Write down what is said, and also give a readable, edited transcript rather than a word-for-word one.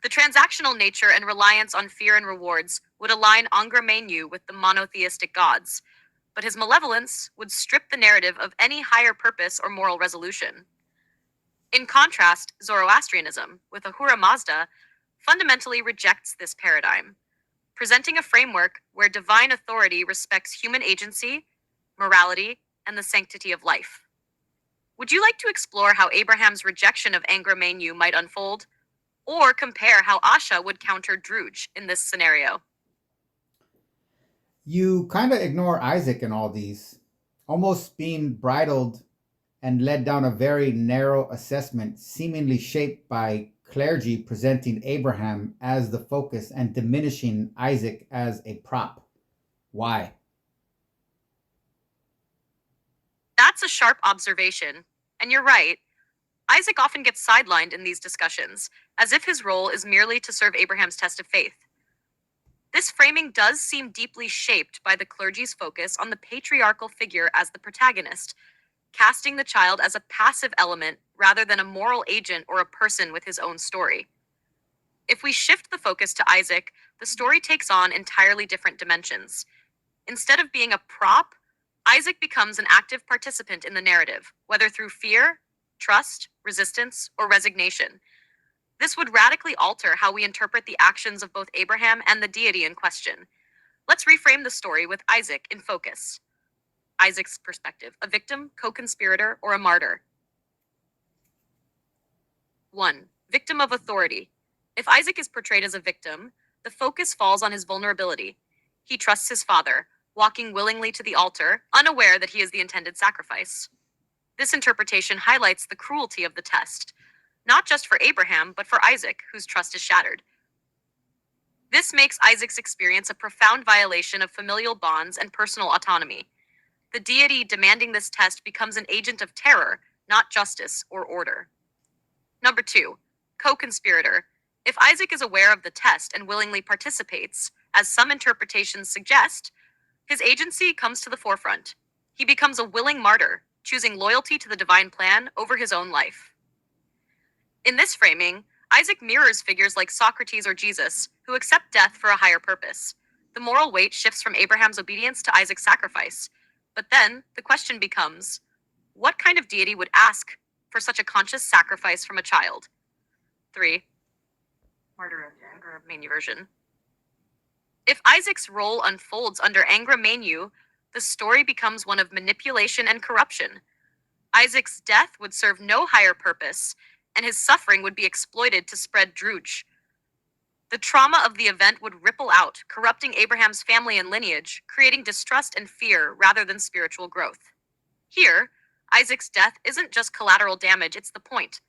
The transactional nature and reliance on fear and rewards would align Angra Mainyu with the monotheistic gods, but his malevolence would strip the narrative of any higher purpose or moral resolution. In contrast, Zoroastrianism, with Ahura Mazda, fundamentally rejects this paradigm, presenting a framework where divine authority respects human agency, morality, and the sanctity of life. Would you like to explore how Abraham's rejection of Angra Mainyu might unfold, or compare how Asha would counter Druj in this scenario? You kind of ignore Isaac in all these, almost being bridled and led down a very narrow assessment, seemingly shaped by clergy presenting Abraham as the focus and diminishing Isaac as a prop. Why? That's a sharp observation, and you're right. Isaac often gets sidelined in these discussions, as if his role is merely to serve Abraham's test of faith. This framing does seem deeply shaped by the clergy's focus on the patriarchal figure as the protagonist, casting the child as a passive element rather than a moral agent or a person with his own story. If we shift the focus to Isaac, the story takes on entirely different dimensions. Instead of being a prop, Isaac becomes an active participant in the narrative, whether through fear, trust, resistance, or resignation. This would radically alter how we interpret the actions of both Abraham and the deity in question. Let's reframe the story with Isaac in focus. Isaac's perspective: a victim, co conspirator, or a martyr? 1. Victim of authority. If Isaac is portrayed as a victim, the focus falls on his vulnerability. He trusts his father, walking willingly to the altar, unaware that he is the intended sacrifice. This interpretation highlights the cruelty of the test, not just for Abraham, but for Isaac, whose trust is shattered. This makes Isaac's experience a profound violation of familial bonds and personal autonomy. The deity demanding this test becomes an agent of terror, not justice or order. Number 2, co conspirator. If Isaac is aware of the test and willingly participates, as some interpretations suggest, his agency comes to the forefront. He becomes a willing martyr, choosing loyalty to the divine plan over his own life. In this framing, Isaac mirrors figures like Socrates or Jesus, who accept death for a higher purpose. The moral weight shifts from Abraham's obedience to Isaac's sacrifice. But then, the question becomes, what kind of deity would ask for such a conscious sacrifice from a child? 3. Martyr of Angra Mainyu version. If Isaac's role unfolds under Angra Mainyu, the story becomes one of manipulation and corruption. Isaac's death would serve no higher purpose, and his suffering would be exploited to spread Druj. The trauma of the event would ripple out, corrupting Abraham's family and lineage, creating distrust and fear rather than spiritual growth. Here, Isaac's death isn't just collateral damage, it's the point.